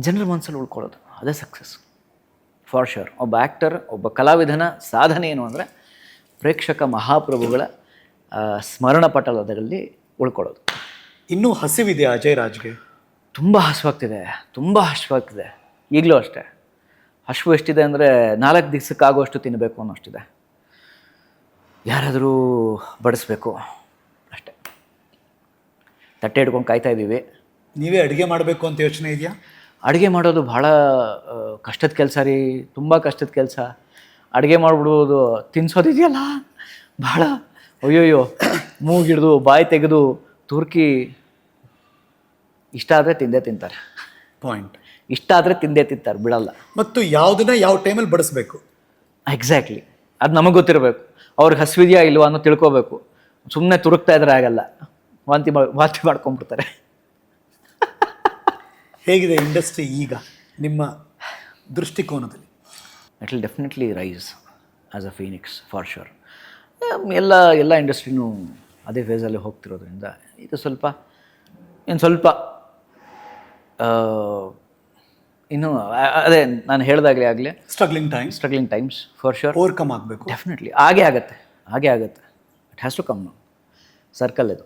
ಜನರ ಮನಸ್ಸಲ್ಲಿ ಉಳ್ಕೊಳ್ಳೋದು, ಅದೇ ಸಕ್ಸಸ್ ಫಾರ್ ಶ್ಯೂರ್. ಒಬ್ಬ ಆ್ಯಕ್ಟರ್, ಒಬ್ಬ ಕಲಾವಿದನ ಸಾಧನೆ ಏನು ಅಂದರೆ ಪ್ರೇಕ್ಷಕ ಮಹಾಪ್ರಭುಗಳ ಸ್ಮರಣ ಪಟಲದಲ್ಲಿ ಉಳ್ಕೊಳ್ಳೋದು. ಇನ್ನೂ ಹಸಿವಿದೆ ಅಜಯ್ ರಾಜ್ಗೆ? ತುಂಬ ಹಸಿವಾಗ್ತಿದೆ, ತುಂಬ ಹಸಿವಾಗ್ತಿದೆ. ಈಗಲೂ ಅಷ್ಟೇ. ಹಸಿವು ಎಷ್ಟಿದೆ ಅಂದರೆ 4 ದಿವಸಕ್ಕಾಗುವಷ್ಟು ತಿನ್ನಬೇಕು ಅನ್ನೋಷ್ಟಿದೆ. ಯಾರಾದರೂ ಬಡಿಸ್ಬೇಕು ಅಷ್ಟೇ. ತಟ್ಟೆ ಹಿಡ್ಕೊಂಡು ಕಾಯ್ತಾ ಇದ್ದೀವಿ. ನೀವೇ ಅಡುಗೆ ಮಾಡಬೇಕು ಅಂತ ಯೋಚನೆ ಇದೆಯಾ? ಅಡುಗೆ ಮಾಡೋದು ಭಾಳ ಕಷ್ಟದ ಕೆಲಸ ರೀ, ತುಂಬ ಕಷ್ಟದ ಕೆಲಸ. ಅಡುಗೆ ಮಾಡಿಬಿಡ್ಬೋದು, ತಿನ್ಸೋದಿದೆಯಲ್ಲ ಭಾಳ ಅಯ್ಯೋಯ್ಯೋ, ಮೂಗಿಡ್ದು ಬಾಯಿ ತೆಗೆದು ತುರ್ಕಿ. ಇಷ್ಟ ಆದರೆ ತಿಂದೇ ತಿಂತಾರೆ. ಪಾಯಿಂಟ್. ಇಷ್ಟ ಆದರೆ ತಿಂದೇ ತಿಂತಾರೆ, ಬಿಡಲ್ಲ. ಮತ್ತು ಯಾವುದನ್ನ ಯಾವ ಟೈಮಲ್ಲಿ ಬಡಿಸ್ಬೇಕು? ಎಕ್ಸಾಕ್ಟ್ಲಿ, ಅದು ನಮಗೆ ಗೊತ್ತಿರಬೇಕು. ಅವ್ರಿಗೆ ಹಸಿವಿದೆಯಾ ಇಲ್ವಾ ಅನ್ನೋ ತಿಳ್ಕೊಬೇಕು. ಸುಮ್ಮನೆ ತುರುಕ್ತಾ ಇದ್ರೆ ಆಗಲ್ಲ, ವಾಂತಿ ಮಾಡ್ಕೊಂಡ್ಬಿಡ್ತಾರೆ. ಹೇಗಿದೆ ಇಂಡಸ್ಟ್ರಿ ಈಗ ನಿಮ್ಮ ದೃಷ್ಟಿಕೋನದಲ್ಲಿ? It will definitely rise as a phoenix for sure. ಎಲ್ಲ ಇಂಡಸ್ಟ್ರಿನೂ ಅದೇ ಫೇಸಲ್ಲಿ ಹೋಗ್ತಿರೋದ್ರಿಂದ ಇದು ಇನ್ನು ಸ್ವಲ್ಪ ಇನ್ನು ಅದೇ ನಾನು ಹೇಳಿದಾಗಲೇ struggling times for sure. Overcome ಆಗಬೇಕು. ಡೆಫಿನೆಟ್ಲಿ ಆಗೇ ಆಗುತ್ತೆ. It has to come circle ಇದು.